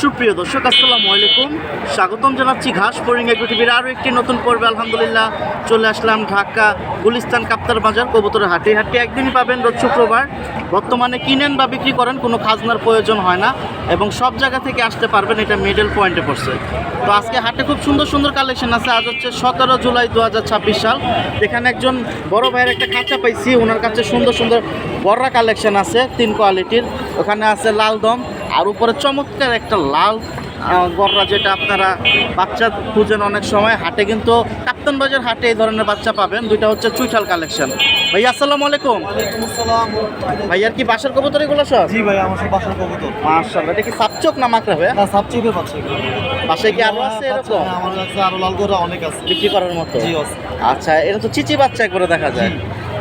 সুপ্রিয় দর্শক, আসসালামু আলাইকুম। স্বাগতম জানাচ্ছি ঘাস ফরিং এগ্রো টিভির আরও একটি নতুন পর্বে। আলহামদুলিল্লাহ চলে আসলাম ঢাকা গুলিস্তান কাপ্তার বাজার কবুতরের হাটে। হাটে একদিনই পাবেন, রোজ শুক্রবার। বর্তমানে কিনেন বা বিক্রি করেন কোনো খাজনার প্রয়োজন হয় না এবং সব জায়গা থেকে আসতে পারবেন। এটা মিডল পয়েন্টে পড়ছে। তো আজকে হাটে খুব সুন্দর সুন্দর কালেকশন আছে। আজ হচ্ছে 17 জুলাই 2026 সাল। এখানে একজন বড় ভাইয়ের একটা খাঁচা পাইছি, ওনার কাছে সুন্দর সুন্দর বড়রা কালেকশন আছে 3 কোয়ালিটির। ওখানে আছে লাল দম, আর উপরে চমৎকার একটা লাল গররা, যেটা আপনারা বাচ্চা খুঁজেন অনেক সময়। হাটে কিন্তু কাপ্তান বাজার হাটে এই ধরনের বাচ্চা পাবেন। দুইটা হচ্ছে চুইঠাল কালেকশন। ভাই আসসালামু আলাইকুম। ভাইয়ার কি বাসার কবুতর এগুলো সব? জি ভাই, আমার সব বাসার কবুতর। মাশাআল্লাহ। এটা কি সাপচোক না মাকড়া ভাই? না, সাবচিপে পাচ্ছে। বাসায় কি আরো আছে এরকম? আমার কাছে আরো লাল গরু অনেক আছে বিক্রি করার মতো। জি আছে। আচ্ছা, এটা তো চিচি বাচ্চা একবারে দেখা যায়।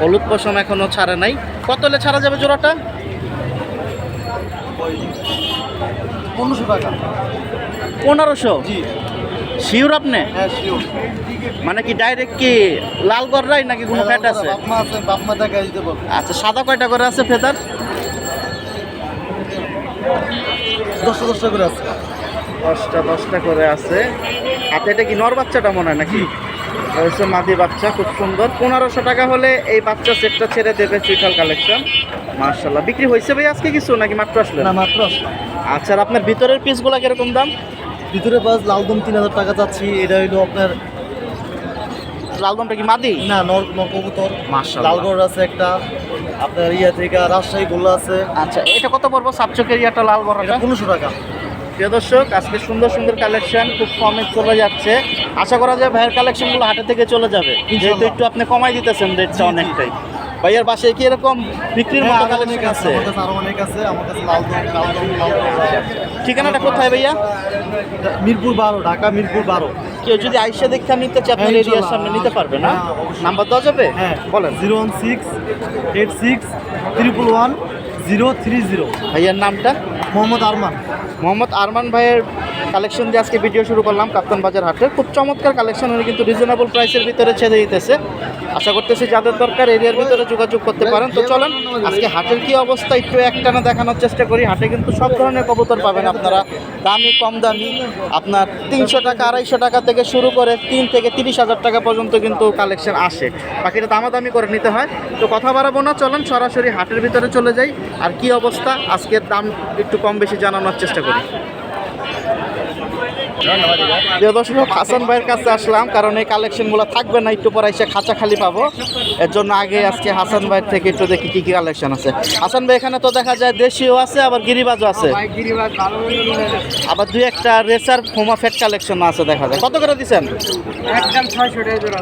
হলুদ পশম এখনো ছাড়ে নাই। কত হলে ছাড়া যাবে জোড়াটা? 1500 টাকা। 1500? জি শিওর আপনি? হ্যাঁ, শিওর। মানে কি ডাইরেক্ট কি লাল গররাই নাকি কোনো ফ্যাট আছে? বাপমা আছে, বাপমা দেখা দিতে পারবো। আচ্ছা, সাদা কয়টা করে আছে ফেদার? 10টা করে আছে। 10টা করে আছে। হাতে এটা কি নর বাচ্চাটা মনে হয় নাকি? হচ্ছে মাদি বাচ্চা, খুব সুন্দর। 1500 টাকা হলে এই বাচ্চা সেটটা ছেড়ে দেবে চুইঠাল কালেকশন। মাশাআল্লাহ। বিক্রি হয়েছে ভাই আজকে কিছু নাকি মাত্র আসলে? না, মাত্র আসলো। আচ্ছা, আর আপনার ভিতরের পিসগুলো কিরকম দাম? ভিতরে বাস লালদম 3000 টাকা যাচ্ছি। এটা হইলো আপনার লাল দামটা কি মাদি? না, নর নর কবুতর। মাশাআল্লাহ। লাল গরু আছে একটা, আপনার থেকে রাজশাহী গোল্লা আছে। আচ্ছা, এটা কত পড়বো সাপচকের ইয়াটা লাল বড়টা? 1500 টাকা। প্রিয় দর্শক, আজকে সুন্দর সুন্দর কালেকশন খুব কমে চলে যাচ্ছে। আশা করা যায় ভাইয়ের কালেকশনগুলো হাটে থেকে চলে যাবে, যেহেতু একটু আপনি কমাই দিতেছেন রেটটা অনেকটাই। ভাইয়ার বাসায় কি এরকম বিক্রির মতো কালেকশন আছে? আমার কাছে আরো অনেক আছে। আমার কাছে লাল গরু। ঠিকানাটা কোথায় ভাইয়া? মিরপুর 12, ঢাকা মিরপুর 12। কেউ যদি আইসা দেখতে নিতে চায় আপনার এরিয়ার সামনে নিতে পারবে না? হ্যাঁ, অবশ্যই। নাম্বার দেওয়া যাবে? হ্যাঁ, বলেন। 01686111030। ভাইয়ার নামটা? মোহাম্মদ আরমান। মোহাম্মদ আরমান ভাইয়ের কালেকশন দিয়ে আজকে ভিডিও শুরু করলাম কাপ্তান বাজার হাটে। খুব চমৎকার কালেকশন, উনি কিন্তু রিজনেবল প্রাইসের ভিতরে ছেড়ে দিতেছে। আশা করতেছি যাদের দরকার এরিয়ার ভিতরে যোগাযোগ করতে পারেন। তো চলেন আজকে হাটের কি অবস্থা একটু একটানা দেখানোর চেষ্টা করি। হাটে কিন্তু সব ধরনের কবুতর পাবেন আপনারা, দামি কম দামি। আপনার 300 টাকা 250 টাকা থেকে শুরু করে 3 থেকে 30,000 টাকা পর্যন্ত কিন্তু কালেকশন আসে। বাকিটা দামাদামি করে নিতে হয়। তো কথা বাড়াবো না, চলেন সরাসরি হাটের ভিতরে চলে যাই। আর কি অবস্থা আজকের দাম একটু কম বেশি জানানোর চেষ্টা করি। প্রিয় দর্শক, হাসান ভাইয়ের কাছে আসলাম কারণ এই কালেকশনগুলো থাকবে না, একটু পরে এসে খাঁচা খালি পাবো। এর জন্য আগে আজকে হাসান ভাইয়ের থেকে একটু দেখি কি কি কালেকশন আছে। হাসান ভাই, এখানে তো দেখা যায় দেশিও আছে, আবার গিরিবাজও আছে, আবার 2-1টা রেসার ফোমা ফেট কালেকশন আছে দেখা যায়। কত করে দিচ্ছেন? একদম 600 টাকা জোড়া।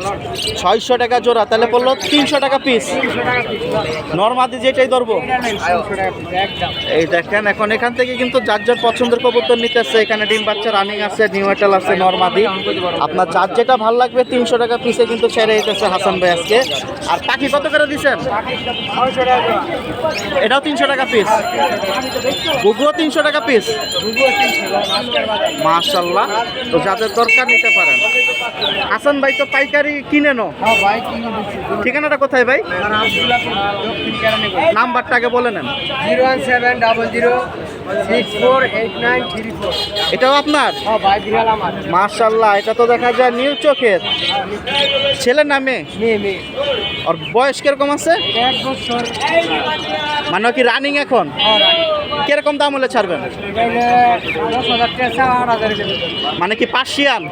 600 টাকা জোড়া, তাহলে পড়লো 300 টাকা পিস। নর্মাদি যেটাই ধরবো। এই দেখেন, এখন এখান থেকে কিন্তু যার যার পছন্দের কবুতর নিতেছে। এখানে ডিম বাচ্চা রানিং আছে, নিউ এটেল আছে, নরমাদি। আপনার যার যেটা ভালো লাগবে 300 টাকা পিসে কিন্তু ছেড়ে দিতেছে হাসান ভাই আজকে। আর পাখি কত করে দিচ্ছেন? এটাও 300 টাকা পিস। গুগুও 300 টাকা পিস। মাশাআল্লাহ। তো যাদের দরকার নিতে পারেন। হাসান ভাই তো পাইকারি কিনেনো। ঠিকানাটা কোথায় ভাই? নাম্বারটা আগে বলে নেন। 01700648934। এটাও আপনার? মাশাআল্লাহ। এটা তো দেখা যায় নীল চোখের। ছেলের নামে? মেয়ে। আর বয়স কিরকম আছে? 1 বছর। মানে কি রানিং এখন? কিরকম দাম হলে ছাড়বেন? 10,000 টাকা, 8,000 টাকা। মানে কি পার্সিয়ান?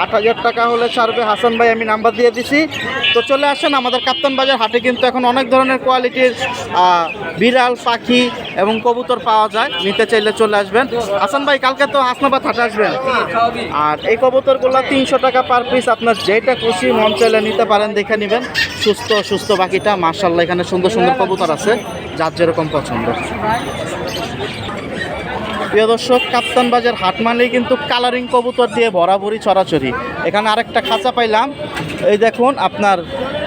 8,000 টাকা হলে ছাড়বে হাসান ভাই, আমি নাম্বার দিয়ে দিছি। তো চলে আসেন আমাদের কাপ্তান বাজার হাটে। কিন্তু এখন অনেক ধরনের কোয়ালিটির বিড়াল, পাখি এবং কবুতর পাওয়া যায়। নিতে চাইলে চলে আসবেন। হাসান ভাই, কালকে তো হাসনাবাদ হাটে আসবেন। আর এই কবুতরগুলো 300 টাকা পার পিস। আপনার যেটা খুশি মন চাইলে নিতে পারেন, দেখে নেবেন। সুস্থ বাকিটা। মাশাআল্লাহ, এখানে সুন্দর সুন্দর কবুতর আছে, যার যেরকম পছন্দ। প্রিয় দর্শক, কাপ্তান বাজার হাট মানেই কিন্তু কালারিং কবুতর দিয়ে ভরাভরি ছড়াছড়ি। এখানে আরেকটা খাঁচা পাইলাম। এই দেখুন, আপনার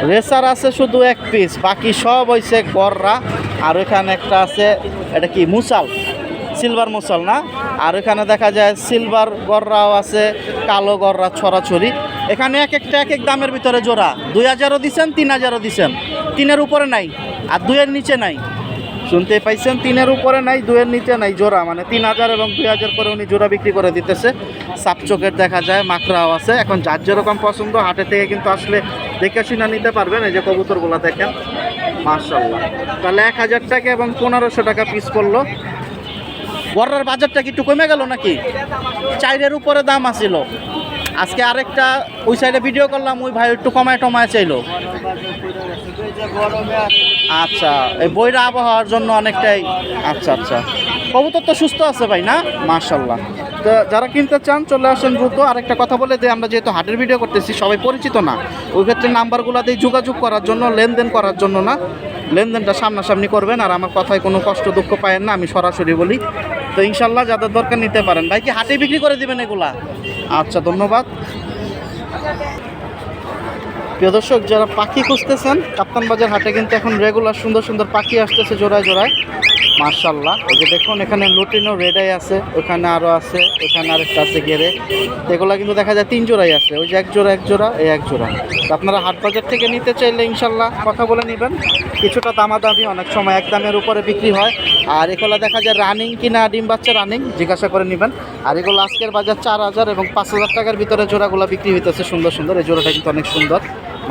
রেসার আছে শুধু 1 পিস, বাকি সব হয়েছে গররা। আর এখানে একটা আছে, এটা কি মুসাল, সিলভার মুসাল না? আর এখানে দেখা যায় সিলভার গররাও আছে, কালো গররা ছড়াছড়ি। এখানে এক একটা এক এক দামের ভিতরে জোড়া। 2,000ও দিচ্ছেন, 3,000ও দিচ্ছেন। 3-এর উপরে নাই, আর 2-এর নিচে নাই। শুনতে পাইছেন, 3-এর উপরে নাই, 2-এর নিচে নাই জোড়া, মানে 3000 এবং 2000 করে উনি জোড়া বিক্রি করে দিতেছে। সাপচোকের দেখা যায়, মাকড়াও আছে। এখন যার যেরকম পছন্দ হাটে থেকে কিন্তু আসলে দেখে শুনে নিতে পারবেন। এই যে কবুতরগুলো দেখেন, মাশাআল্লাহ। তাহলে 1000 টাকা এবং 1500 টাকা পিস পড়লো। বড়ার বাজারটা কি একটু কমে গেল নাকি? 4-এর উপরে দাম আছিল। আজকে আরেকটা ওই সাইডে ভিডিও করলাম, ওই ভাই একটু কমায় টমায় চাইলো। আচ্ছা, এই বইরা আবহাওয়ার জন্য অনেকটাই। আচ্ছা আচ্ছা, কবুতর তো সুস্থ আছে ভাই না? মাশাআল্লাহ। তো যারা কিনতে চান চলে আসেন দ্রুত। আরেকটা কথা বলে যে আমরা যেহেতু হাটের ভিডিও করতেছি, সবাই পরিচিত না, ওই ক্ষেত্রে নাম্বারগুলো দিয়ে যোগাযোগ করার জন্য, লেনদেন করার জন্য না, লেনদেনটা সামনাসামনি করবেন। আর আমার কথায় কোনো কষ্ট দুঃখ পায়েন না, আমি সরাসরি বলি। তো ইনশাল্লাহ যাদের দরকার নিতে পারেন। ভাই কি হাটে বিক্রি করে দিবেন এগুলা? আচ্ছা, ধন্যবাদ। প্রিয় দর্শক, যারা পাখি খুঁজতেছেন, কাপ্তান বাজার হাটে কিন্তু এখন রেগুলার সুন্দর সুন্দর পাখি আসতেছে জোড়ায় জোড়ায়, মাশাআল্লাহ। এই যে দেখুন, এখানে লুটিনো রেডাই আছে, ওখানে আরও আছে, এখানে আরেকটা আছে গেরে। এগুলা কিন্তু দেখা যায় 3 জোড়াই আছে, ওই যে এক জোড়া এই এক জোড়া। তো আপনারা হাট বাজার থেকে নিতে চাইলে ইনশাল্লাহ কথা বলে নেবেন। কিছুটা দামাদামি, অনেক সময় এক দামের উপরে বিক্রি হয়। আর এগুলো দেখা যায় রানিং কিনা ডিম বাচ্চা রানিং, জিজ্ঞাসা করে নেবেন। আর এগুলো আজকের বাজার 4000 এবং 5000 টাকার ভিতরে জোড়াগুলো বিক্রি হইতেছে। সুন্দর সুন্দর, এই জোড়াটা কিন্তু অনেক সুন্দর,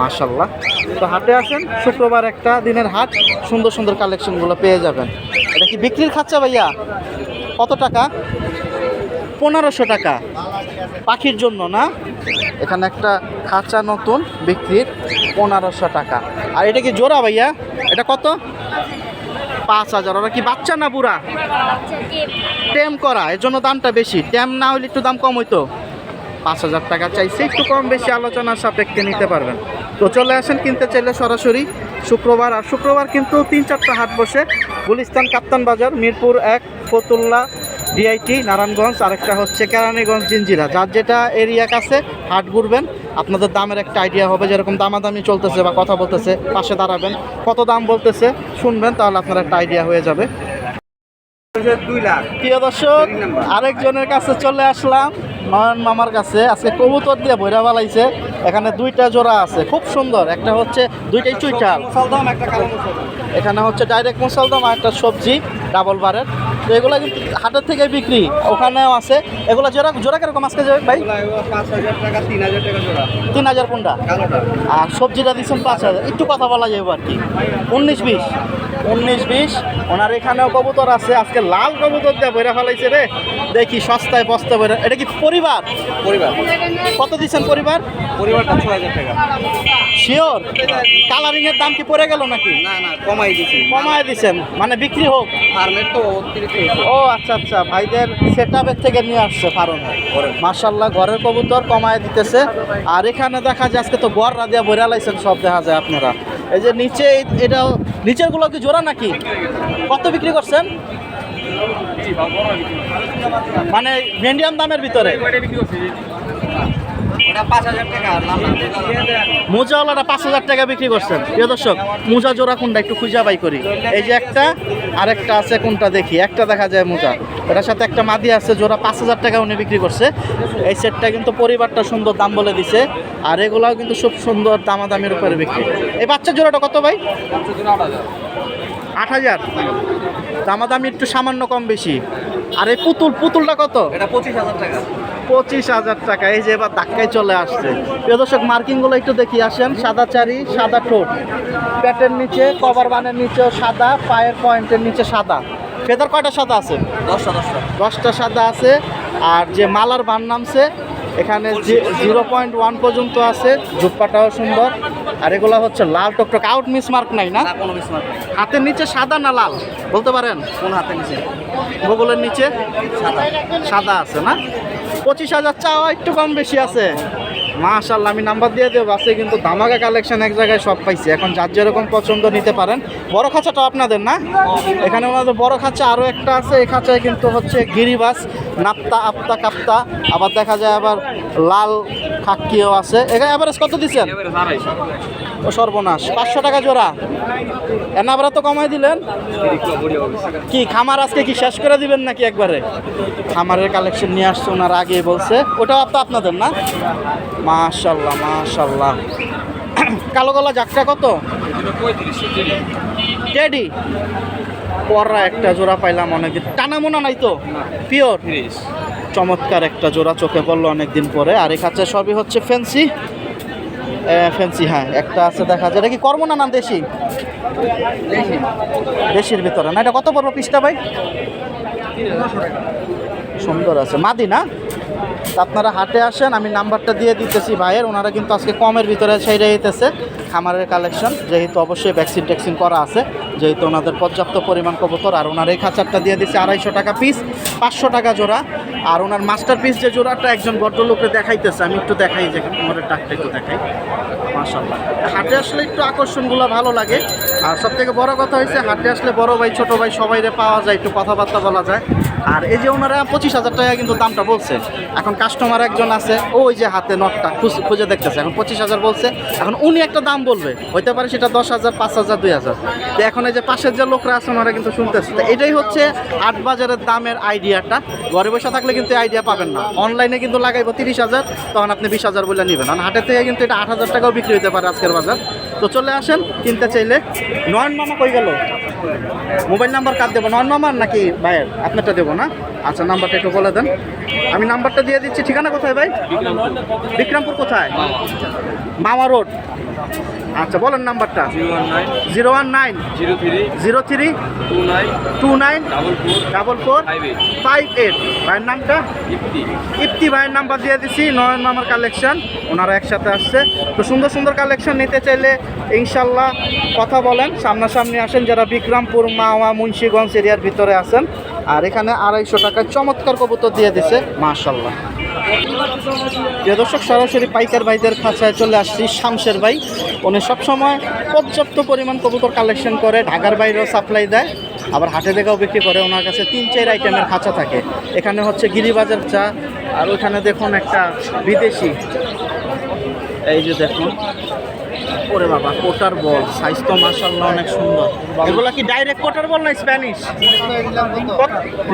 মাশাআল্লাহ। তো হাটে আসেন, শুক্রবার একটা দিনের হাট, সুন্দর সুন্দর কালেকশনগুলো পেয়ে যাবেন। এটা কি বিক্রির খাচ্চা ভাইয়া? কত টাকা? 1500 টাকা পাখির জন্য না? এখানে একটা খাঁচা নতুন বিক্রির, 1500 টাকা। আর এটা কি জোড়া ভাইয়া? এটা কত? 5000। ওরা কি বাচ্চা না বুড়া? টেম করা, এর জন্য দামটা বেশি। টেম না হলে একটু দাম কম হইতো। 5000 টাকা চাইছে, একটু কম বেশি আলোচনার সাপেক্ষে নিতে পারবেন। তো চলে আসেন কিনতে চাইলে সরাসরি শুক্রবার। আর শুক্রবার কিন্তু 3-4টা হাট বসে, গুলিস্তান, কাপ্তান বাজার, মিরপুর 1, ফতুল্লা, ডিআইটি, নারায়ণগঞ্জ, আরেকটা হচ্ছে কেরানীগঞ্জ, জিঞ্জিরা। যার যেটা এরিয়া কাছে হাট ঘুরবেন, আপনাদের দামের একটা আইডিয়া হবে। যেরকম দামাদামি চলতেছে বা কথা বলতেছে, পাশে দাঁড়াবেন, কত দাম বলতেছে শুনবেন, তাহলে আপনার একটা আইডিয়া হয়ে যাবে। প্রিয় দর্শক, আরেকজনের কাছে চলে আসলাম, নয়ন মামার কাছে। আজকে কবুতর দিয়ে ভৈরা বালাইছে। এখানে 2টা জোড়া আছে, খুব সুন্দর। একটা হচ্ছে 2টাই চুইটাল, এখানে হচ্ছে ডাইরেক্ট মুসালদম, আর একটা সবজি ডাবল বারের। তো এগুলো কিন্তু হাটের থেকে বিক্রি, ওখানেও আছে। এগুলো জোড়া জোড়া কিরকম আজকে যাবে ভাই? 5000 টাকা, 3000 টাকা জোড়া। 3000 কোনটা? আর সবজিটা দিচ্ছেন 5000। একটু কথা বলা যাবে আর কি, 19-20 ওনার এখানেও কবুতর আছে। আজকে লাল কবুতর দিয়ে বইরা ফেলাইছে রে, দেখি সস্তায় বস্তা বইরা। এটা কি পরিবার? কত দিচ্ছেন পরিবারটা 6000 টাকা। শিওর? কালারিং এর দাম কি পড়ে গেল নাকি? না, কমাই দিচ্ছেন, মানে বিক্রি হোক। ফার্মের তো 33। ও আচ্ছা আচ্ছা, ভাইদের সেটআপের থেকে নিয়ে আসছে ফার্ম। মাশাআল্লাহ, ঘরের কবুতর কমায় দিতেছে। আর এখানে দেখা যায় আজকে তো গড় রাদিয়া বইরা লাইছেন সব, দেখা যায় আপনারা। এই যে নিচে, এটা নিচের গুলো কি জোড়া নাকি? কত বিক্রি করছেন? মানে মিডিয়াম দামের ভিতরে। মোজাওয়ালাটা 5000 টাকা বিক্রি করছেন। প্রিয় দর্শক, মোজা জোড়া কোনটা একটু খুঁজা বাই করি। এই যে একটা, আরেকটা আছে, কোনটা দেখি? একটা দেখা যায় মোজা, এটার সাথে একটা মাদি আছে, জোড়া 5000 টাকা উনি বিক্রি করছে। এই সেটটা কিন্তু পরিবারটা সুন্দর দাম বলে দিছে। আর এগুলাও কিন্তু খুব সুন্দর দামাদামির উপরে বিক্রি। এই বাচ্চা জোড়াটা কত ভাই? 8000। দামাদামি একটু সামান্য কম বেশি। আর এই পুতুলটা কত? এটা 25000 টাকা। 25000 টাকা। এই যে এবার ধাক্কায় চলে আসছে। প্রিয় দর্শক, মার্কিংগুলো একটু দেখি আসেন। সাদা চারি, সাদা ঠোঁট, পেটের নিচে, কভার বানের নিচেও সাদা, পায়ের পয়েন্টের নিচে সাদা। ফেদার কয়টা সাদা আছে? 10টা সাদা আছে। আর যে মালার বান নামছে, এখানে 0.1 পর্যন্ত আছে। জুপ্পাটাও সুন্দর। আর এগুলো হচ্ছে লাল টকটক, আউট মিস মার্ক নাই না? কোনো মিস মার্ক নেই। হাতের নিচে সাদা না লাল বলতে পারেন? কোন হাতের নিচে? বগলের নিচে সাদা আছে না? 25000 চাওয়া, একটু কম বেশি আছে। মাশাআল্লাহ, আমি নাম্বার দিয়ে দেবো। আছে কিন্তু ধামাকা কালেকশন, এক জায়গায় সব পাইছি। এখন যার যেরকম পছন্দ নিতে পারেন। বড় খাঁচাটাও আপনাদের না? এখানে ওনাদের বড় খাঁচা আরও একটা আছে। এই খাঁচায় কিন্তু হচ্ছে গিরিবাস, নাপ্তা, আপতা, কাপ্তা, আবার দেখা যায় আবার লাল খাক্কিও আছে। এখানে এভারেজ কত দিচ্ছেন? ও সর্বনাশ, 500 টাকা জোড়া। এনাবরা তো কমাই দিলেন। কি খামার আজকে কি শেষ করে দিবেন নাকি একবারে? খামারের কালেকশন নিয়ে আসছে ওনার, আগে বলছে। ওটাও তো আপনাদের না? মাশাআল্লাহ মাশাআল্লাহ। কালো গলা জাকটা কত? টেডি পরা একটা জোড়া পাইলাম অনেকদিন, টানা মোনা নাই তো, পিওর চমৎকার একটা জোড়া চোখে পড়লো অনেকদিন পরে। আর এই খাঁচা সবই হচ্ছে ফ্যান্সি, ফ্যান্সি হ্যাঁ একটা আছে দেখা যায়। এটা কি কর্মনা না দেশি? দেশির ভিতরে না। এটা কত পড়বো পিসটা ভাই? সুন্দর আছে, মাদি না? তা আপনারা হাটে আসেন, আমি নাম্বারটা দিয়ে দিতেছি ভাইয়ের, ওনারা কিন্তু আজকে কমের ভিতরে ছেড়ে দিতেছে খামারের কালেকশন, যেহেতু অবশ্যই ভ্যাকসিন ট্যাক্সিন করা আছে, যেহেতু ওনাদের পর্যাপ্ত পরিমাণ কবুতর। আর ওনার এই খাঁচারটা দিয়ে দিচ্ছে 250 টাকা পিস, 500 টাকা জোড়া। আর ওনার মাস্টার পিস যে জোড়াটা একজন ভদ্রলোককে দেখাইতেছে, আমি একটু দেখাই যে কোমরের টাকটা একটু দেখাই। মাশাআল্লাহ, হাটে আসলে একটু আকর্ষণগুলো ভালো লাগে। আর সব থেকে বড় কথা হয়েছে হাটে আসলে বড় ভাই ছোট ভাই সবাইরে পাওয়া যায়, একটু কথাবার্তা বলা যায়। আর এই যে ওনারা 25,000 টাকা কিন্তু দামটা বলছে। এখন কাস্টমার একজন আছে ওই যে হাতে নটটা খুঁজে দেখতেছে, এখন 25,000 বলছে। এখন উনি একটা দাম বলবে, হইতে পারে সেটা 10,000, 5,000, 2,000। তো এখন এই যে পাশের যে লোকরা আছে ওনারা কিন্তু শুনতেছে। তো এটাই হচ্ছে হাট বাজারের দামের আইডিয়াটা। ঘরে বসে থাকলে কিন্তু আইডিয়া পাবেন না। অনলাইনে কিন্তু লাগাইবো 30,000, তখন আপনি 20,000 বলে নেবেন। আর হাটের থেকে কিন্তু এটা 8,000 টাকাও বিক্রি হতে পারে আজকের বাজার। তো চলে আসেন কিনতে চাইলে। নয়ন মামা কই গেল? মোবাইল নাম্বার কার দেবো, নয়ন মামার নাকি ভাইয়ের? আপনারটা দেবো না? আচ্ছা, নাম্বারটা একটু বলে দেন। আমি নাম্বারটা দিয়ে দিচ্ছি। ঠিকানা কোথায় ভাই? বিক্রমপুর। কোথায়? মামা রোড। আচ্ছা, বলেন নাম্বারটা। 019 03 29 4458। ভাইয়ের নামটা? ইপ্তি ভাইয়ের নাম্বার দিয়ে দিচ্ছি। নয়ন মামার কালেকশন, ওনারা একসাথে আসছে। তো সুন্দর সুন্দর কালেকশন নিতে চাইলে ইনশাল্লাহ কথা বলেন, সামনাসামনি আসেন যারা বিক্রমপুর, মাওয়া, মুন্সিগঞ্জ এরিয়ার ভিতরে আছেন। আর এখানে 250 টাকায় চমৎকার কবুতর দিয়ে দিছে মাশাল্লাহ। প্রিয় দর্শক, সরাসরি পাইকার ভাইদের খাঁচায় চলে আসছি। শামশের ভাই, উনি সবসময় পর্যাপ্ত পরিমাণ কবুতর কালেকশন করে, ঢাকার বাইরেও সাপ্লাই দেয়, আবার হাটে দেখাও বিক্রি করে। ওনার কাছে 3-4 আইটেমের খাঁচা থাকে। এখানে হচ্ছে গিরিবাজার চা, আর ওইখানে দেখুন একটা বিদেশি, এই যে দেখুন, ওরে বাবা, কোটার বল, সাইজ তো মাশাআল্লাহ অনেক সুন্দর। এগুলা কি ডাইরেক্ট কোটার বল না স্প্যানিশ?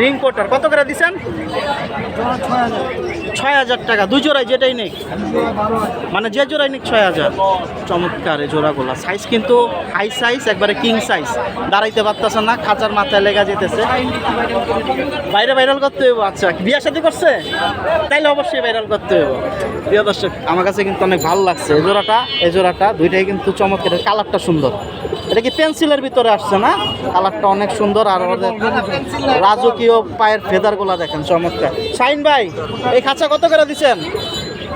রিং কোটার। কত করে দিচ্ছেন? 6,000 টাকা। 2 জোড়ায় যেটাই নেই, মানে যে জোড়াই নিক 6,000। চমৎকার এই জোড়াগুলা, সাইজ কিন্তু হাই সাইজ, একবারে কিং সাইজ। দাঁড়াইতে পারতেছে না, খাঁচার মাথায় লেগা যেতেছে। বাইরে ভাইরাল করতে হইব। আচ্ছা, বিয়া শাদী করছে? তাইলে অবশ্যই ভাইরাল করতে হইব। প্রিয় দর্শক, আমার কাছে কিন্তু অনেক ভালো লাগছে এই জোড়াটা দুইটাই কিন্তু চমৎকার। কালারটা সুন্দর। এটা কি পেন্সিলের ভিতরে আসছে না? কালারটা অনেক সুন্দর। আর ওদের রাজকীয় পায়ের ফেদারগুলা দেখেন চমৎকার। শাইন ভাই, এই খাঁচা কত করে দিচ্ছেন?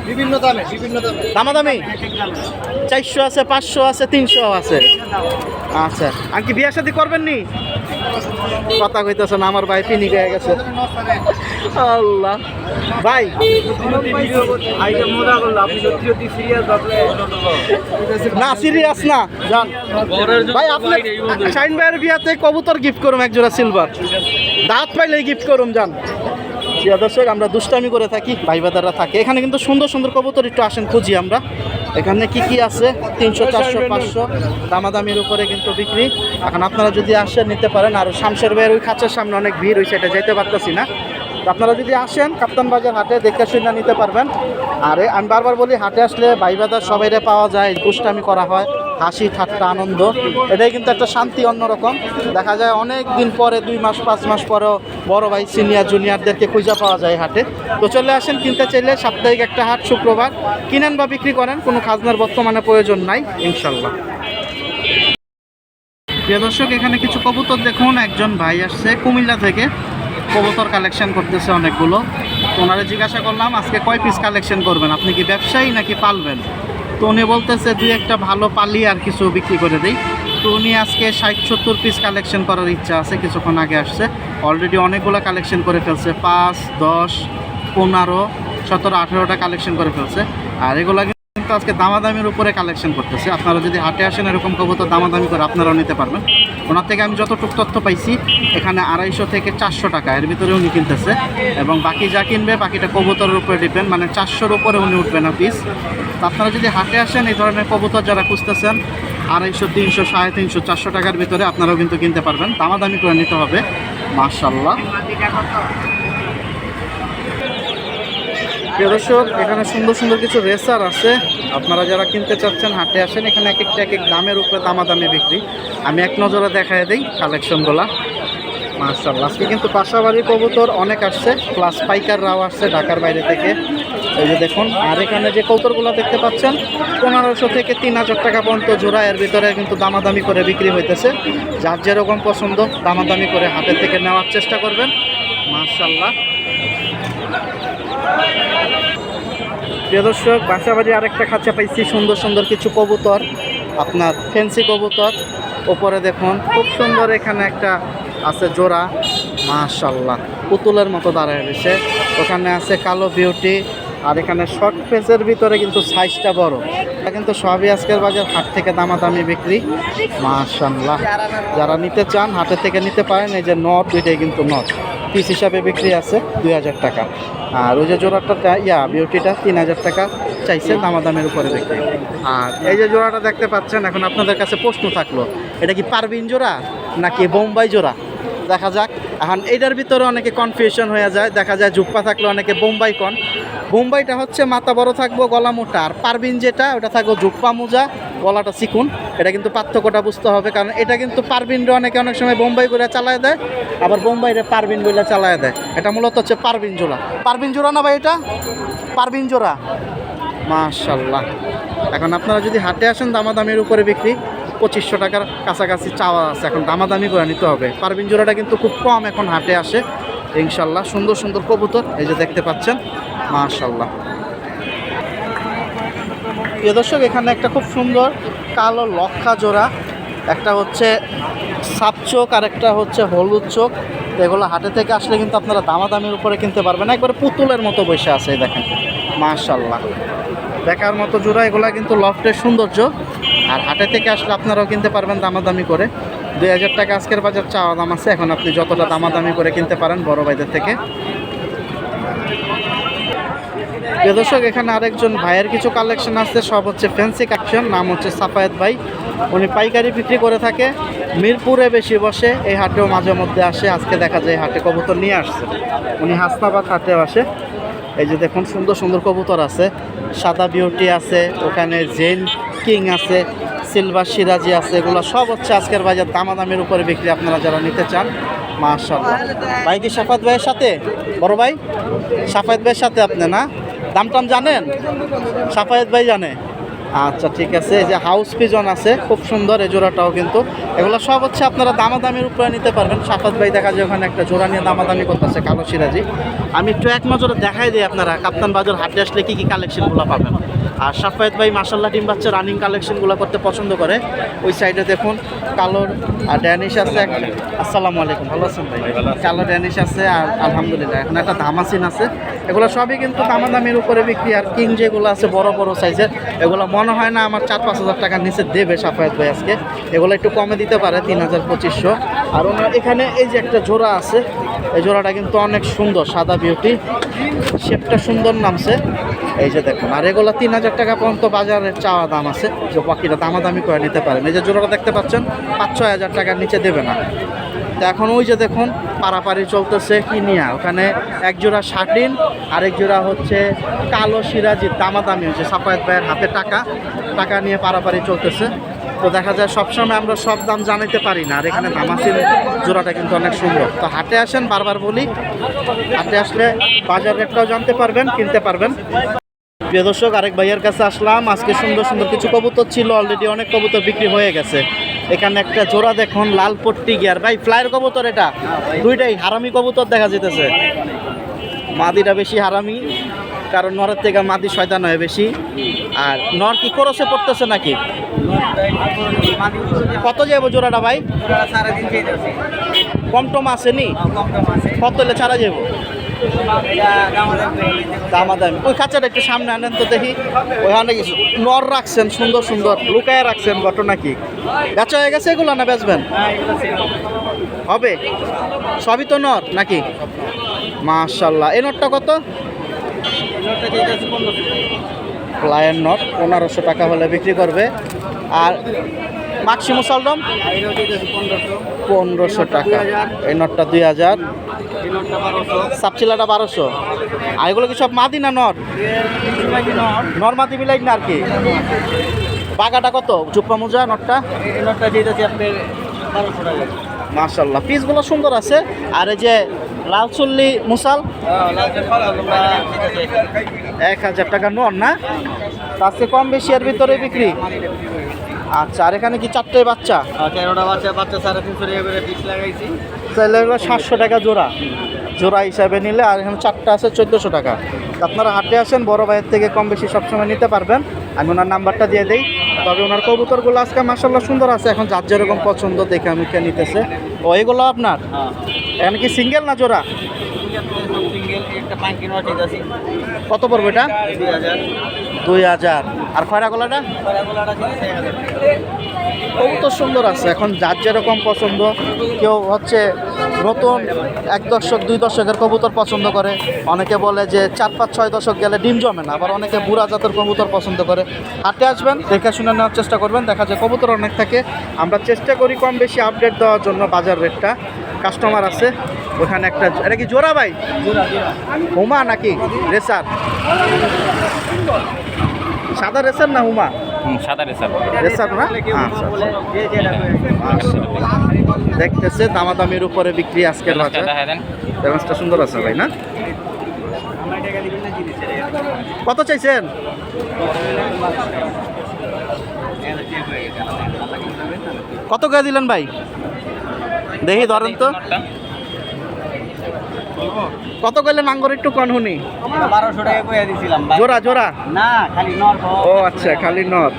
বিভিন্ন দামে দামাদামি 400 আছে, 500 আছে, 300 আছে। আচ্ছা, আর কি বিয়ে শাদী করবেন নি? কথা কইতেছেন আমার ভাই, পিনিক হয়ে গেছে। আল্লাহ ভাই, না সিরিয়াস না জান ভাই। আপনি শাইন ভাইয়ের বিয়াতে কবুতর গিফট করুম, এক জোড়া সিলভার। দাঁত পাইলেই গিফট করুম জান। প্রিয় দর্শক, আমরা দুষ্টামি করে থাকি, ভাই বাদাররা থাকে এখানে, কিন্তু সুন্দর সুন্দর কবুতর একটু আসেন খুঁজি আমরা। এখানে কি আছে 300, 400, 500 দামাদামির উপরে কিন্তু বিক্রি। এখন আপনারা যদি আসেন নিতে পারেন। আর শামশের ভাইয়ের ওই খাঁচার সামনে অনেক ভিড় হয়েছে, এটা যেতে পারতেছি না। তো আপনারা যদি আসেন কাপ্তান বাজার হাটে, দেখে শুনে নিতে পারবেন। আর আমি বারবার বলি, হাটে আসলে ভাই বাদার সবাইরে পাওয়া যায়, দুষ্টামি করা হয়, হাসি ঠাট্টা আনন্দ, এটাই কিন্তু একটা শান্তি অন্যরকম। দেখা যায় অনেক দিন পরে, 2 মাস 5 মাস পরেও বড় ভাই সিনিয়র জুনিয়রদেরকে খুঁজে পাওয়া যায় হাটে। তো চলে আসেন কিনতে চাইলে। সাপ্তাহিক একটা হাট, শুক্রবার। কিনেন বা বিক্রি করেন, কোনো খাজনার বর্তমানে প্রয়োজন নাই ইনশাল্লাহ। প্রিয় দর্শক, এখানে কিছু কবুতর দেখুন। একজন ভাই আসছে কুমিল্লা থেকে, কবুতর কালেকশন করতেছে অনেকগুলো। ওনারে জিজ্ঞাসা করলাম আজকে কয় পিস কালেকশন করবেন, আপনি কি ব্যবসায়ী নাকি পালবেন? তো উনি বলতেছে 2-1টা ভালো পালি আর কিছু বিক্রি করে দেই। তো উনি আজকে 60-70 পিস কালেকশন করার ইচ্ছা আছে। কিছুক্ষণ আগে আসছে, অলরেডি অনেকগুলো কালেকশন করে ফেলছে। 5, 10, 15, 17, 18টা কালেকশন করে ফেলছে। আর এগুলো কিন্তু আজকে দামাদামির উপরে কালেকশন করতেছে। আপনারা যদি হাটে আসেন এরকম কবুতর দামাদামি করে আপনারাও নিতে পারবেন। ওনার থেকে আমি যতটুকু তথ্য পাইছি, এখানে 250 থেকে 400 টাকা এর ভিতরে উনি কিনতেছে। এবং বাকি যা কিনবে বাকিটা কবুতরের উপরে ডিপেন্ড, মানে 400-র উপরে উনি উঠবে না পিস। তো আপনারা যদি হাটে আসেন, এই ধরনের কবুতর যারা খুঁজতেছেন 250, 300, 350, 400 টাকার ভিতরে আপনারাও কিন্তু কিনতে পারবেন। দামাদামি করে নিতে হবে। মাশাআল্লাহ। প্রিয় দর্শক, এখানে সুন্দর সুন্দর কিছু রেসার আছে। আপনারা যারা কিনতে চাচ্ছেন হাটে আসেন, এখানে এক একটা এক এক দামের উপরে দামাদামি বিক্রি। আমি এক নজরে দেখায় দিই কালেকশনগুলা। মাশাআল্লাহ, আজকে কিন্তু পাশাবাড়ির কবুতর অনেক আসছে, প্লাস পাইকাররাও আসছে ঢাকার বাইরে থেকে। এই যে দেখুন, আর এখানে যে কবুতরগুলো দেখতে পাচ্ছেন 1500 থেকে 3000 টাকা পর্যন্ত জোড়া। এর ভিতরে কিন্তু দামাদামি করে বিক্রি হইতেছে। যার যেরকম পছন্দ দামাদামি করে হাটের থেকে নেওয়ার চেষ্টা করবেন। মাশাআল্লাহ, প্রিয় দর্শক, বাসাবাড়ি আরেকটা খাঁচা পাইছি, সুন্দর সুন্দর কিছু কবুতর, আপনার ফ্যান্সি কবুতর। ওপরে দেখুন খুব সুন্দর এখানে একটা আছে জোড়া, মাশাআল্লাহ, পুতুলের মতো দাঁড়ায় রয়েছে। ওখানে আছে কালো বিউটি, আর এখানে শর্ট ফেসের ভিতরে কিন্তু সাইজটা বড়। এটা কিন্তু সবই আজকের বাজার হাট থেকে দামাদামি বিক্রি। মাশাআল্লাহ, যারা নিতে চান হাটে থেকে নিতে পারেন। এই যে নট, দুইটাই কিন্তু নট, পিস হিসাবে বিক্রি আছে 2000 টাকা। আর ওই যে জোড়াটা বিউটিটা 3000 টাকা চাইছে, দামাদামের উপরে বিক্রি। আর এই যে জোড়াটা দেখতে পাচ্ছেন, এখন আপনাদের কাছে প্রশ্ন থাকলো, এটা কি পারবিন জোড়া নাকি বোম্বাই জোড়া? দেখা যাক। এখন এইটার ভিতরে অনেকে কনফিউশন হয়ে যায়, দেখা যায় জুপ্পা থাকলে অনেকে বোম্বাই কন। বোম্বাইটা হচ্ছে মাথা বড় থাকবো, গলা মোটা। আর পারবিন যেটা, ওটা থাকবো জুপ্পা মোজা, গলাটা চিকুন। এটা কিন্তু পার্থক্যটা বুঝতে হবে, কারণ এটা কিন্তু পারবিনটা অনেকে অনেক সময় বোম্বাই করে চালায় দেয়, আবার বোম্বাইরে পারবিন বলে চালায় দেয়। এটা মূলত হচ্ছে পারবিন জোড়া। পারবিন জোড়া না ভাই? এটা পারবিন জোড়া। মাশাআল্লাহ, এখন আপনারা যদি হাটে আসেন দামাদামির উপরে বিক্রি। 2500 টাকার কাছাকাছি চাওয়া আছে, এখন দামাদামি করে নিতে হবে। পারবিন জোড়াটা কিন্তু খুব কম এখন হাটে আসে ইনশাল্লাহ। সুন্দর সুন্দর কবুতর এই যে দেখতে পাচ্ছেন, মাশাআল্লাহ। প্রিয় দর্শক, এখানে একটা খুব সুন্দর কালো লক্ষা জোড়া, একটা হচ্ছে সাপ চোখ আর একটা হচ্ছে হলুদ চোখ। এগুলো হাটে থেকে আসলে কিন্তু আপনারা দামাদামির উপরে কিনতে পারবেন। একবারে পুতুলের মতো বসে আছে, এই দেখেন, মাশাআল্লাহ, দেখার মতো জোড়া। এগুলা কিন্তু লফটের সৌন্দর্য। আর হাটে থেকে আসলে আপনারাও কিনতে পারবেন দামাদামি করে। 2000 টাকা আজকের বাজার চাওয়া দাম আছে। এখন আপনি যতটা দামাদামি করে কিনতে পারেন বড় ভাইদের থেকে। প্রিয় দর্শক, এখানে আরেকজন ভাইয়ের কিছু কালেকশন আছে, সব হচ্ছে ফ্যান্সি কালেকশন। নাম হচ্ছে সাফায়েত ভাই, উনি পাইকারি বিক্রি করে থাকে। মিরপুরে বেশি বসে, এই হাটেও মাঝে মধ্যে আসে। আজকে দেখা যায় হাটে কবুতর নিয়ে আসছে, উনি হাসনাবাদ হাটেও আসে। এই যে দেখুন, সুন্দর সুন্দর কবুতর আছে, সাদা বিউটি আছে, ওখানে জেন কিং আছে, সিলভার সিরাজি আছে। এগুলো সব হচ্ছে আজকের বাজার দামাদামির উপরে বিক্রি, আপনারা যারা নিতে চান। মাশাআল্লাহ, ভাই কি সাফায়েত ভাইয়ের সাথে? বড় ভাই সাফায়েত ভাইয়ের সাথে আপনি না? দাম টাম জানেন? সাফায়েত ভাই জানে। আচ্ছা, ঠিক আছে। এই যে হাউস পিজন আছে, খুব সুন্দর এই জোড়াটাও কিন্তু। এগুলো সব হচ্ছে আপনারা দামাদামির উপরে নিতে পারবেন। সাফায়েত ভাই দেখা যায় ওখানে একটা জোড়া নিয়ে দামাদামি করতেছে, কালো সিরাজি। আমি একটু এক নজরে দেখাই দিই আপনারা কাপ্তান বাজার হাটে আসলে কী কী কালেকশনগুলো পাবেন। আর সাফায়েত ভাই মাশাআল্লাহ ডিম বাচ্চা রানিং কালেকশনগুলো করতে পছন্দ করে। ওই সাইডে দেখুন কালোর আর ড্যানিশ আছে। আসসালামু আলাইকুম, ভালো আছেন ভাই? কালো ড্যানিশ আছে, আর আলহামদুলিল্লাহ এখন একটা ধামাসিন আছে। এগুলো সবই কিন্তু দামাদামির উপরে বিক্রি। আর কিং যেগুলো আছে বড় বড় সাইজের, এগুলো মনে হয় না আমার 4-5 হাজার টাকার নিচে দেবে সাফায়েত ভাই আজকে। এগুলো একটু কমে দিতে পারে, 3000-2500। আর ওনার এখানে এই যে একটা জোড়া আছে, এই জোড়াটা কিন্তু অনেক সুন্দর, সাদা বিউটি, শেপটা সুন্দর নামছে। এই যে দেখুন, আর এগুলো 3000 টাকা পর্যন্ত বাজারের চাওয়া দাম আছে, যে বাকিটা দামাদামি করে নিতে পারেন। এই যে জোড়াটা দেখতে পাচ্ছেন, 5-6 হাজার টাকার নিচে দেবে না। তো এখন ওই যে দেখুন পারাপারি চলতেছে কি নিয়া, ওখানে এক জোড়া শাটিন, আরেক জোড়া হচ্ছে কালো সিরাজির দামাদামি হচ্ছে। সাফায়েত ভাইয়ের হাতে টাকা নিয়ে পারাপারি চলতেছে। তো দেখা যায় সবসময় আমরা সব দাম জানাইতে পারি না। আর এখানে ধামাসির জোড়াটা কিন্তু অনেক সুন্দর। তো হাটে আসেন, বারবার বলি, হাটে আসলে বাজার রেটটাও জানতে পারবেন, কিনতে পারবেন। প্রিয় দর্শক, আরেক ভাইয়ের কাছে আসলাম। আজকে সুন্দর সুন্দর কিছু কবুতর ছিল, অলরেডি অনেক কবুতর বিক্রি হয়ে গেছে। এখানে একটা জোড়া দেখুন, লাল পট্টি গিয়ার। ভাই ফ্লাইয়ের কবুতর, এটা দুইটাই হারামি কবুতর দেখা যেতেছে। মাদিটা বেশি হারামি, কারণ নরের থেকে মাদি শয়তান হয় বেশি। আর নর কি করসে পড়তেছে নাকি? কত যাবো জোড়াটা ভাই? কম টম আসেনি? কত হলে ছাড়া যাবো? দামাদামি ওই খাঁচাটা একটু সামনে আনেন তো দেখি। ওইখানে কিছু নর রাখছেন, সুন্দর সুন্দর লুকায় রাখছেন, ঘটনা কি? বেচা হয়ে গেছে এগুলো না বেচবেন? হবে, সবই তো নর নাকি? মাশাআল্লাহ, এই নটটা কত? ফ্লাইয়ের নট 1500 টাকা হলে বিক্রি করবে। আর মাক্সি মুসালদম এটা দিতেছি 1500 টাকা। এই নটটা 2000, এই নোটটা 1200 সাপচিলাটা 1200। আর এগুলো কি সব মাদি না নর? নর মাদি মিলাই না আর কি। বাগাটা কত? জুপ্পা মোজা নটটা এই নোটটা দিতেছি আপনার 1200 টাকা। মাশাল্লাহ, পিসগুলো সুন্দর আছে। আর এই যে লাল চুল্লি মুসাল লাস্টের ফল আমরা দিতেছি 1000 টাকা নর না? তা আজকে কম বেশি এর ভিতরে বিক্রি। আচ্ছা, আর এখানে কি 4টে বাচ্চা? 13টা বাচ্চা 350 টাকা করে পিস লাগাইছি। তাহলে এগুলো 700 টাকা জোড়া, জোড়া হিসাবে নিলে। আর এখানে 4টা আছে 1400 টাকা। তো আপনারা হাটে আসেন, বড় ভাইয়ের থেকে কম বেশি সবসময় নিতে পারবেন। আমি ওনার নাম্বারটা দিয়ে দিই। তবে ওনার কবুতরগুলো আজকে মাশাল্লাহ সুন্দর আছে। এখন যার যেরকম পছন্দ দেখে আমি নিতেছে। ও এগুলো আপনার এখানে কি সিঙ্গেল না জোড়া? সিঙ্গেল একটা পাঙ্কি নোট দিতেছি কত পড়বে এটা? 2000। 2000। আর খয়রা গলাটা? পরাগুলাটা দিতেছি 1000। কবুতর সুন্দর আছে, এখন যার যেরকম পছন্দ। কেউ হচ্ছে নতুন 1 দশক 2 দশকের কবুতর পছন্দ করে, অনেকে বলে যে 4, 5, 6 দশক গেলে ডিম জমে না, আবার অনেকে বুড়া জাতের কবুতর পছন্দ করে। হাটে আসবেন, দেখে শুনে নেওয়ার চেষ্টা করবেন। দেখা যায় কবুতর অনেক থাকে, আমরা চেষ্টা করি কম বেশি আপডেট দেওয়ার জন্য বাজার রেটটা। কাস্টমার আছে ওখানে একটা। এটা কি জোড়া ভাই? হুমা নাকি রেসার? সাদা রেসার না হুমা? সাদা রেসার। রেসার না? আচ্ছা, দেখতেছে দামাদামির উপরে বিক্রি আজকের বাজার। দেখা দেন ব্যালেন্সটা সুন্দর আছে ভাই না? কত চাইছেন? কত করে দিলেন ভাই? দেখি ধরেন তো কত করলেন আঙ্গুর একটু কন শুনি। 1200 টাকা কইয়া দিছিলাম ভাই। জোড়া জোড়া? না খালি নর। ও আচ্ছা, খালি নট।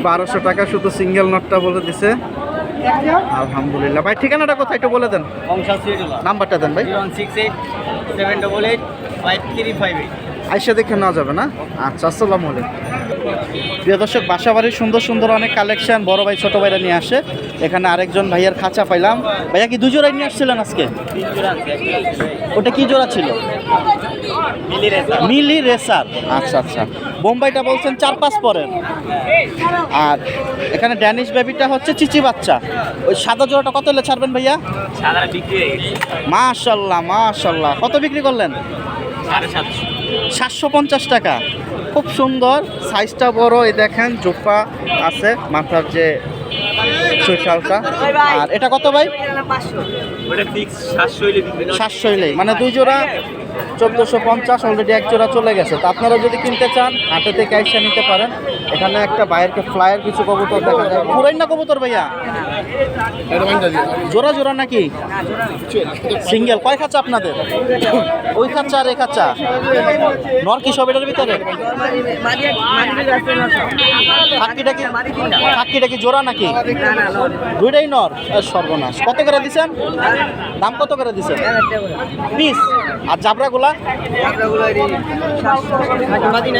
1200 টাকা শুধু সিঙ্গেল নটটা বলে দিছে। আলহামদুলিল্লাহ। ভাই ঠিকানাটা কোথায় একটু বলে দেন, বংশাল সিরিয়াল নাম্বারটা দেন ভাই। 0168 788 5358। আইসা দেখে নেওয়া যাবে না? আচ্ছা, আসসালামু আলাইকুম। প্রিয় দর্শক, বাসাবাড়ির সুন্দর সুন্দর অনেক কালেকশন বড় ভাই ছোট ভাইরা নিয়ে আসে। এখানে আরেকজন ভাইয়ার খাঁচা পাইলাম। ভাইয়া কি 2 জোড়াই নিয়ে আসছিলেন আজকে? ওটা কি জোড়া ছিল? মিলি রেসার। আচ্ছা আচ্ছা, বোম্বাইটা বলছেন 4-5 পরের। আর এখানে ড্যানিশ বেবিটা হচ্ছে চিচি বাচ্চা। ওই সাদা জোড়াটা কত হলে ছাড়বেন ভাইয়া? সাদাটা বিক্রি হয়ে গেছে মাশাল্লাহ মাশাল্লাহ। কত বিক্রি করলেন? 750। 750 টাকা। খুব সুন্দর, সাইজটা বড়। এই দেখেন জোপা আছে, মাথার যে চৈতালটা। আর এটা কত ভাই? ওটা ফিক্স 700 হইলে বিক্রি। 700 হইলেই, মানে 2 জোড়া 1450। অলরেডি 1 জোড়া চলে গেছে। তো আপনারা যদি কিনতে চান হাটে থেকে আইসা নিতে পারেন। এখানে একটা বাইরের ফ্লাইয়ের কিছু কবুতর দেখা যায়। পুরাই না কবুতর ভাইয়া? জোড়া জোড়া নাকি সিঙ্গেল? কয় খাঁচা আপনাদের? ওই খাঁচা আর এই খাঁচা নর কি সব এটার ভিতরে? খাক্কিটা কি জোড়া নাকি? দুইটাই নর। সর্বনাশ। কত করে দিছেন? দাম কত করে দিছেন পিস? আর জাবরাগুলা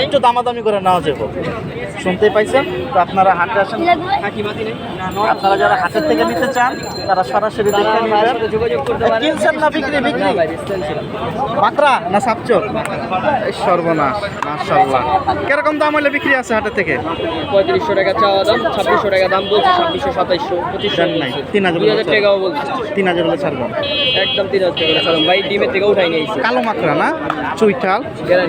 একটু দামাদামি করে নেওয়া যাবে, শুনতেই পাইছেন। তো আপনারা হাটে আসেন, আপনারা যারা হাটের থেকে নিতে চান তারা সরাসরি দেখে নেবেন। কিনছেন না বিক্রি? বিক্রি বাঁকড়া না সাপচোর? এই সর্বনাশ। মাশাআল্লাহ। কিরকম দাম হলে বিক্রি আছে হাটের থেকে? 3500 টাকা চাওয়া দাম, 2600 টাকা দাম বলছে, 2600, 2700, 2500 নাই 3000 টাকাও বলছে। 3000 হলে ছাড়বেন একদম 3000 টাকা ছাড়ুন ভাই। ডিমের থেকে উঠাই নিয়েছি। কালো মাকড়া না চুইঠাল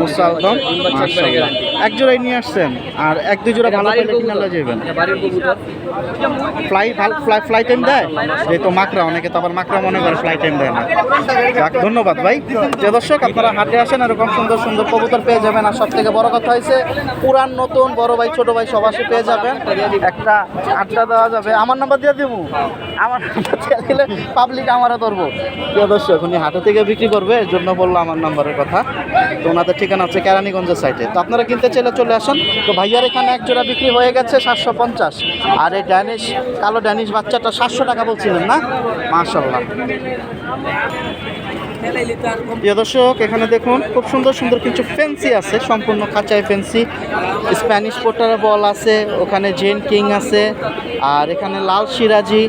মুসালদম। মাশাআল্লাহ। এক জোড়াই নিয়ে আসছেন, আর 1-2 জোড়া ভালো পেলে কিনে নিয়ে যাবেন। বাড়ির কবুতর ফ্লাই টাইম দেয় যেহেতু মাকড়া, অনেকে তো আবার মাকড়া মনে করে ফ্লাই টাইম দেয় না। যাক, ধন্যবাদ ভাই। যে দর্শক, আপনারা হাটে আসেন, এরকম সুন্দর সুন্দর কবুতর পেয়ে যাবেন। আর সব থেকে বড় কথা হয়েছে পুরান নতুন বড় ভাই ছোট ভাই সব আসে পেয়ে যাবেন। একটা আড্ডা দেওয়া যাবে। আমার নাম্বার দিয়ে দিব, আমার নাম্বার দিয়ে দিলে পাবলিক আমারও ধরবো। প্রিয় দর্শক, উনি হাটে থেকে বিক্রি করবে, এর জন্য বললো আমার নাম্বারের কথা। তো ওনাদের ঠিকানা হচ্ছে কেরানীগঞ্জের সাইডে। তো আপনারা কিনতে চাইলে চলে আসুন। তো ভাইয়ার এখানে 1 জোড়া বিক্রি হয়ে গেছে 750। আর এই ড্যানিশ কালো ড্যানিশ বাচ্চাটা 700 টাকা বলছিলেন না? মাশাআল্লাহ। প্রিয় দর্শক, এখানে দেখুন খুব সুন্দর সুন্দর কিছু ফেন্সি আছে, সম্পূর্ণ খাঁচায় ফেন্সি। স্প্যানিশ পোটার বল আছে, ওখানে জেন কিং আছে, আর এখানে লাল সিরাজি।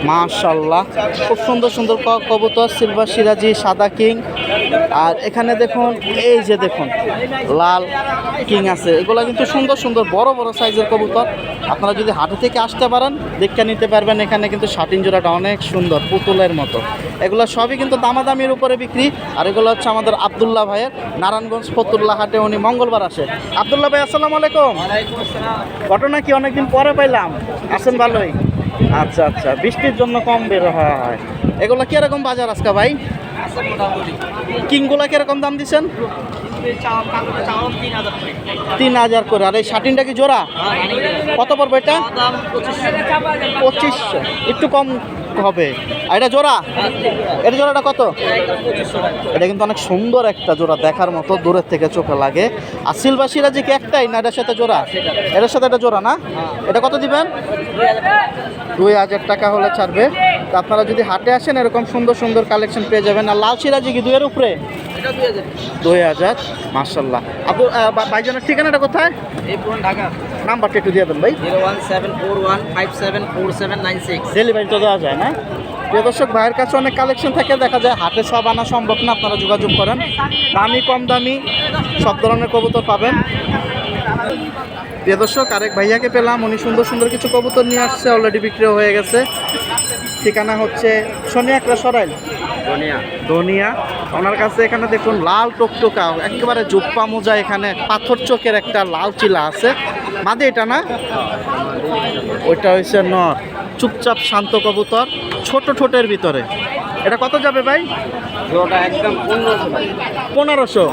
মাশাআল্লাহ, খুব সুন্দর সুন্দর কবুতর। সিলভার সিরাজি, সাদা কিং, আর এখানে দেখুন এই যে দেখুন লাল কিং আছে, এগুলো কিন্তু সুন্দর সুন্দর বড় বড় সাইজের কবুতর। আপনারা যদি হাটে থেকে আসতে পারেন দেখে নিতে পারবেন। এখানে কিন্তু শাটিন জোড়াটা অনেক সুন্দর পুতুলের মতো। এগুলো সবই কিন্তু দামাদামির উপরে বিক্রি। আর এগুলো হচ্ছে আমাদের আব্দুল্লাহ ভাইয়ের, নারায়ণগঞ্জ ফতুল্লাহ হাটে উনি মঙ্গলবার আসে। আব্দুল্লাহ ভাই আসসালামু আলাইকুম। ঘটনা কি অনেকদিন পরে পাইলাম, আছেন ভালোই? আচ্ছা আচ্ছা, বৃষ্টির জন্য কম বের হওয়া হয়। এগুলো কিরকম বাজার আজকে ভাই? কিংগুলা কিরকম দাম দিচ্ছেন? 3000 করে। আর এই শাটিনটা কি জোড়া? কত পড়বে এটা? 2500, একটু কম হবে। আর এটা জোড়া? এটা জোড়াটা কত? এটা কিন্তু অনেক সুন্দর একটা জোড়া, দেখার মতো, দূরের থেকে চোখে লাগে। আর সিলভার সিরাজি কি একটাই না এটার সাথে জোড়া? এটার সাথে এটা জোড়া না? এটা কত দিবেন? 2000 টাকা হলে ছাড়বে। তো আপনারা যদি হাটে আসেন এরকম সুন্দর সুন্দর কালেকশন পেয়ে যাবেন। আর লাল সিরাজি কি 2 এর উপরে? 2000। মাশাআল্লাহ। আপু ভাইজানের ঠিকানাটা কোথায়? এই পুরো ঢাকা। নাম্বারটা একটু দিয়ে দেন ভাই। 01741574796। ডেলিভারি তো দেওয়া যায় না? প্রিয় দর্শক, ভাইয়ের কাছে অনেক কালেকশন থাকে, দেখা যায় হাটে সব আনা সম্ভব না। আপনারা যোগাযোগ করেন, দামি কম দামি সব ধরনের কবুতর পাবেন। প্রিয় দর্শক, আরেক ভাইয়াকে পেলাম, উনি সুন্দর সুন্দর কিছু কবুতর নিয়ে আসছে, অলরেডি বিক্রি হয়ে গেছে। ঠিকানা হচ্ছে শনিয়াকড়া সরাইল ধনিয়া। ওনার কাছে এখানে দেখুন লাল টকটকা একেবারে জুপ্পা মোজা, এখানে পাথর চোখের একটা লাল চিলা আছে। মাদে এটা না? ওইটা হচ্ছে নর, চুপচাপ শান্ত কবুতর, ছোট ঠোঁটের ভিতরে। এটা কত যাবে ভাই? জোড়াটা একদম 1500।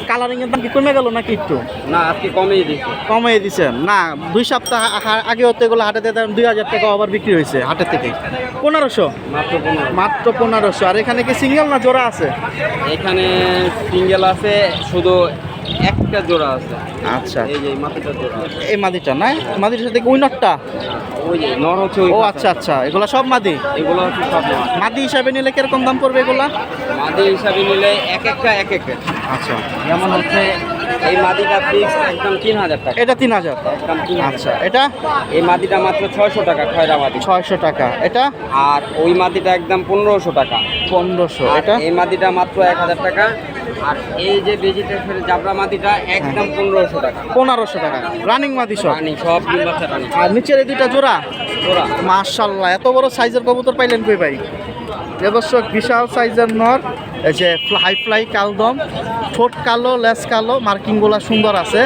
কালারিংয়ের দাম কি কমে গেল নাকি একটু? না, আজকে কমিয়ে দিচ্ছি। কমিয়ে দিচ্ছেন না? 2 সপ্তাহ আগে হতে এগুলো হাটে দিয়ে 2000 টাকা আবার বিক্রি হয়েছে হাটের থেকে। 1500 মাত্র 1500। আর এখানে কি সিঙ্গেল না জোড়া আছে? এখানে সিঙ্গেল আছে, শুধু একটা জোড়া আছে। আচ্ছা, এই যে মাটিটা জোড়া আছে। এই মাদিটা না? মাদিটার সাথে ওই নটটা? ওই যে নর হচ্ছে ওই ও পাশে। আচ্ছা আচ্ছা, এগুলো সব মাদি? এগুলো হচ্ছে সব নর। মাদি হিসাবে নিলে কিরকম দাম পড়বে এগুলা? মাদি হিসাবে নিলে এক একটা। আচ্ছা, যেমন হচ্ছে এই মাদিটা ফিক্স একদম 3000 টাকা। এটা 3000। একদম 3000। আচ্ছা, এটা এই মাদিটা মাত্র 600 টাকা, খয়রা মাদি। 600 টাকা। এটা আর ওই মাদিটা একদম 1500 টাকা। 1500। আর এটা এই মাদিটা মাত্র 1000 টাকা। আর এই যে ভেজিটেশন জাবরা মাদিটা একদম 1500 টাকা। 1500 টাকা রানিং মাদি সব। রানি সব ডিম বাচ্চা রানি। আর নিচের এই দুইটা জোড়া? জোড়া। মাশাআল্লাহ, এত বড় সাইজের কবুতর পাইলেন কই ভাই? এ দর্শক, বিশাল সাইজের নর, এই যে হাই ফ্লাই কালদম, ঠোঁট কালো, লেস কালো, মার্কিংগুলো সুন্দর আছে।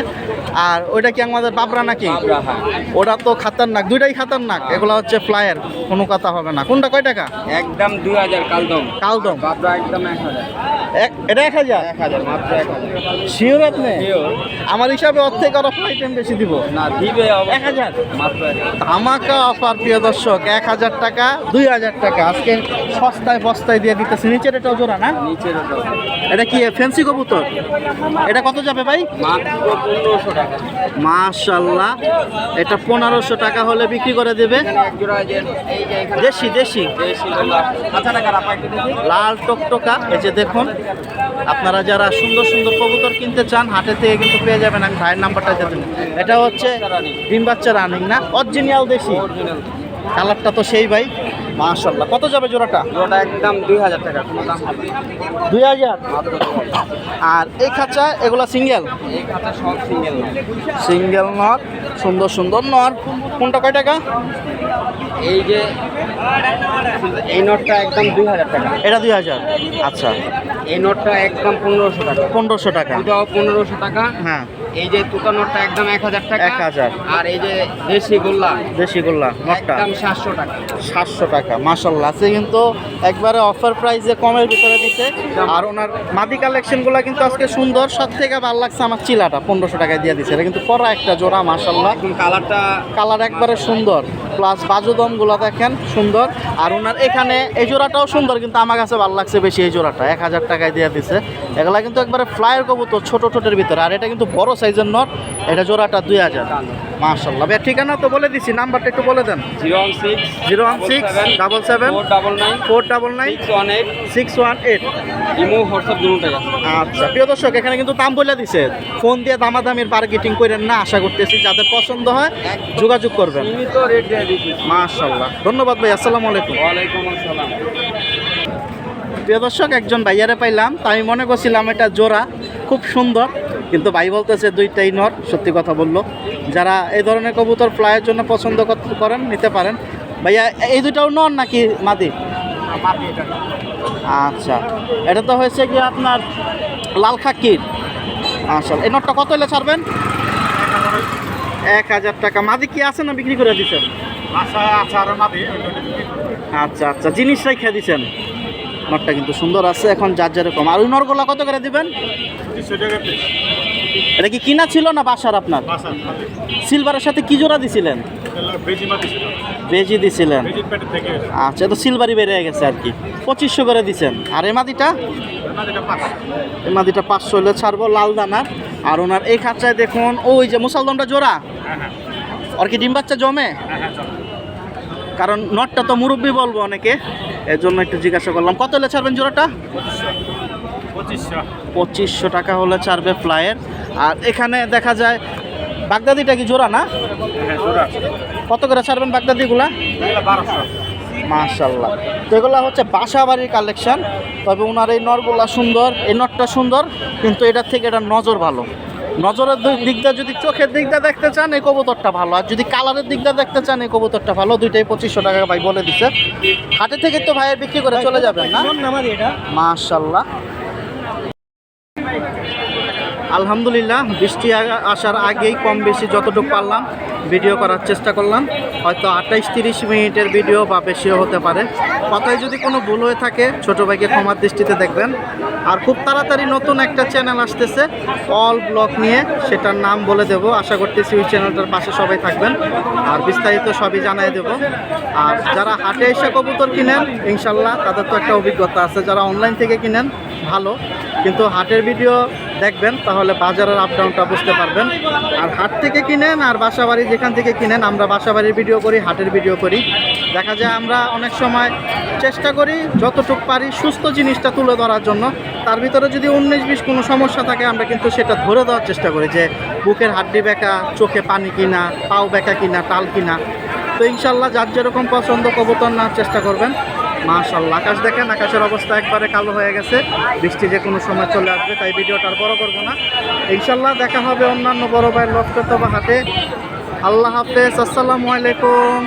আর ওইটা কি আমাদের বাবরা নাকি? বাবরা, হ্যাঁ। ওটা তো খাতারনাক, দুইটাই খাতারনাক। এগুলো হচ্ছে ফ্লায়ার, কোনো কথা হবে না। কোনটা কয় টাকা? একদম 2000 কালদম। কালদম বাবরা একদম 1000। এটা 1000? 1000 মাত্র 1000। শিওর আপনি? Sure। আমার হিসাবে অর্ধেক আরো আইটেম বেশি দিব। না দিবে 1000 মাত্র 1000। ধামাকা অফার প্রিয় দর্শক, 1000 টাকা 2000 টাকা আজকে সস্তায় বস্তায় দিয়ে দিতেছে। নিচের এটাও জোড়া না? নিচের ওটা এটা কি ফ্যান্সি কবুতর? এটা কত যাবে ভাই? মাত্র 1500 টাকা। মাশাআল্লাহ, এটা 1500 টাকা হলে বিক্রি করে দেবে। এক জোড়া যে এই যে এখানে দেশি দেশি দেশি গোল্লা। আচ্ছা টাকা রাপা একটু দেখি। লাল টকটকা, এই যে দেখুন। আপনারা যারা সুন্দর সুন্দর কবুতর কিনতে চান হাটে থেকে কিন্তু পেয়ে যাবেন। আমি ভাইয়ের নাম্বারটা দিয়ে দেবেন। এটা হচ্ছে ডিম বাচ্চা রানিং না? অরিজিনাল দেশি। অরিজিনাল। কালারটা তো সেই ভাই, মাশাআল্লাহ। কত যাবে জোড়াটা? জোড়াটা একদম 2000 টাকা। কোনো দাম হবে না। 2000। মাত্র 2000। আর এই খাঁচা এগুলা সিঙ্গেল? এই খাতা সব সিঙ্গেল না। সিঙ্গেল নর, সুন্দর সুন্দর নর। কোনটা কয় টাকা? এই যে এই নোটটা একদম 2000 টাকা। এটা 2000। আচ্ছা, এই নোটটা একদম 1500 টাকা। 1500 টাকা। এটাও 1500 টাকা। হ্যাঁ, এই যে তুতা নোটটা একদম 1000 টাকা। 1000। আর এই যে দেশি গোল্লা দেশি গোল্লা নটটা একদম 700 টাকা। 700 টাকা। মাশাআল্লাহ, আছে কিন্তু একবারে অফার প্রাইসে কমের ভিতরে দিতে। আর ওনার মাদি কালেকশনগুলো কিন্তু আজকে সুন্দর। সব থেকে ভালো লাগছে আমার চিলাটা, 1500 টাকায় দিয়ে দিচ্ছে। এটা কিন্তু পরা একটা জোড়া, মাশাআল্লাহ। একদম কালারটা কালার একবারে সুন্দর, প্লাস বাজুদমগুলো দেখেন সুন্দর। আর ওনার এখানে এই জোড়াটাও সুন্দর, কিন্তু আমার কাছে ভালো লাগছে বেশি এই জোড়াটা। 1000 টাকায় দিয়ে দিচ্ছে। এগুলা কিন্তু একবারে ফ্লায়ার কবুতর, ছোট ছোটের ভিতরে। আর এটা কিন্তু বড় সাইজের নট। এটা জোড়াটা 2000। মাশাআল্লাহ। ভাই ঠিকানা তো বলে দিছি, নাম্বারটা একটু বলে দেন। 016 016 77 499 499 618 618। ইমো হোয়াটসঅ্যাপ দুটো টাকা। আচ্ছা প্রিয় দর্শক, এখানে কিন্তু দাম বলে দিছে। ফোন দিয়ে দামাদামির বার্গেটিং করেন না। আশা করতেছি যাদের পছন্দ হয় যোগাযোগ করবেন। সীমিত রেট দিয়ে দিচ্ছি। মাশাআল্লাহ, ধন্যবাদ ভাই। আসসালামু আলাইকুম। ওয়ালাইকুম আসসালাম। প্রিয় দর্শক একজন ভাইয়ারে পাইলাম, তাই আমি মনে করছিলাম এটা জোড়া, খুব সুন্দর, কিন্তু ভাই বলতেছে দুইটাই নর। সত্যি কথা বললো। যারা এই ধরনের কবুতর ফ্লাইয়ের জন্য পছন্দ করেন নিতে পারেন। ভাইয়া এই দুটাও নর নাকি মাদি? আচ্ছা, এটা তো হয়েছে কি আপনার লাল খাকির। আচ্ছা, এই নটটা কত হলে ছাড়বেন? 1000 টাকা। মাদি কি আছে না বিক্রি করে দিচ্ছেন? আচ্ছা আচ্ছা, জিনিসটাই খেয়ে দিচ্ছেন। নটটা কিন্তু সুন্দর আছে, এখন যার যেরকম। আর ওই নরগুলা কত করে দিবেন? এটা কি কিনা ছিল না বাসার আপনার? সিলভারের সাথে কি জোড়া দিছিলেন? বেজি দিছিলেন। আচ্ছা, তো সিলভারই বেড়ে গেছে আর কি। 2500 করে দিচ্ছেন। আর এই মাদিটা? এই মাদিটা 500 হলে ছাড়বো, লাল দানার। আর ওনার এই খাঁচায় দেখুন ওই যে মুসালদমটা জোড়া, আর কি ডিম বাচ্চা জমে? কারণ নটটা তো মুরব্বি বলবো অনেকে, এর জন্য একটু জিজ্ঞাসা করলাম। কত হলে ছাড়বেন জোড়াটা? 2500 টাকা হলে ছাড়বে ফ্লাইয়ের। আর এখানে দেখা যায় বাগদাদিটা কি জোড়া না? কত করে ছাড়বেন বাগদাদিগুলা? 1200। মাশাল্লাহ। তো এগুলো হচ্ছে বাসা বাড়ির কালেকশন। তবে ওনার এই নরগুলা সুন্দর, এই নটটা সুন্দর, কিন্তু এটার থেকে এটার নজর ভালো। নজরের দিকটা যদি চোখের দিকটা দেখতে চান এই কবুতরটা ভালো, আর যদি কালারের দিকটা দেখতে চান এই কবুতরটা ভালো। দুইটাই 2500 টাকা ভাই বলে দিচ্ছে। হাটে থেকে তো ভাইয়ের বিক্রি করে চলে যাবেন না? মাশাল্লাহ। আলহামদুলিল্লাহ, বৃষ্টি আসার আগেই কম বেশি যতটুকু পারলাম ভিডিও করার চেষ্টা করলাম। হয়তো 28-30 মিনিটের ভিডিও বা বেশিও হতে পারে। কথায় যদি কোনো ভুল হয়ে থাকে ছোটো ভাইকে ক্ষমার দৃষ্টিতে দেখবেন। আর খুব তাড়াতাড়ি নতুন একটা চ্যানেল আসতেছে অল ব্লগ নিয়ে, সেটার নাম বলে দেব। আশা করতেছি ওই চ্যানেলটার পাশে সবাই থাকবেন, আর বিস্তারিত সবই জানিয়ে দেব। আর যারা হাটে এসে কবুতর কিনেন ইনশাল্লাহ তাদের তো একটা অভিজ্ঞতা আছে। যারা অনলাইন থেকে কিনেন ভালো, কিন্তু হাটের ভিডিও দেখবেন তাহলে বাজারের আপ ডাউনটা বুঝতে পারবেন। আর হাট থেকে কিনেন আর বাসাবাড়ি যেখান থেকে কিনেন, আমরা বাসাবাড়ির ভিডিও করি, হাটের ভিডিও করি। দেখা যায় আমরা অনেক সময় চেষ্টা করি যতটুকু পারি সুস্থ জিনিসটা তুলে ধরার জন্য। তার ভিতরে যদি 19-20 কোনো সমস্যা থাকে আমরা কিন্তু সেটা ধরে দেওয়ার চেষ্টা করি, যে বুকের হাড্ডি বেঁকা, চোখে পানি কিনা, পাও বেঁকা কিনা, টাল কিনা। তো ইনশাল্লাহ যার যেরকম পছন্দ কবুতর নেওয়ার চেষ্টা করবেন। মাশাআল্লাহ, আকাশ দেখেন, আকাশের অবস্থা একবারে কালো হয়ে গেছে। বৃষ্টি যে কোনো সময় চলে আসবে, তাই ভিডিওটা আর বড় করবো না। ইনশাল্লাহ দেখা হবে অন্যান্য বড় ভাইয়ের লক্ষ্য বা হাটে। আল্লাহ হাফেজ, আসসালামু আলাইকুম।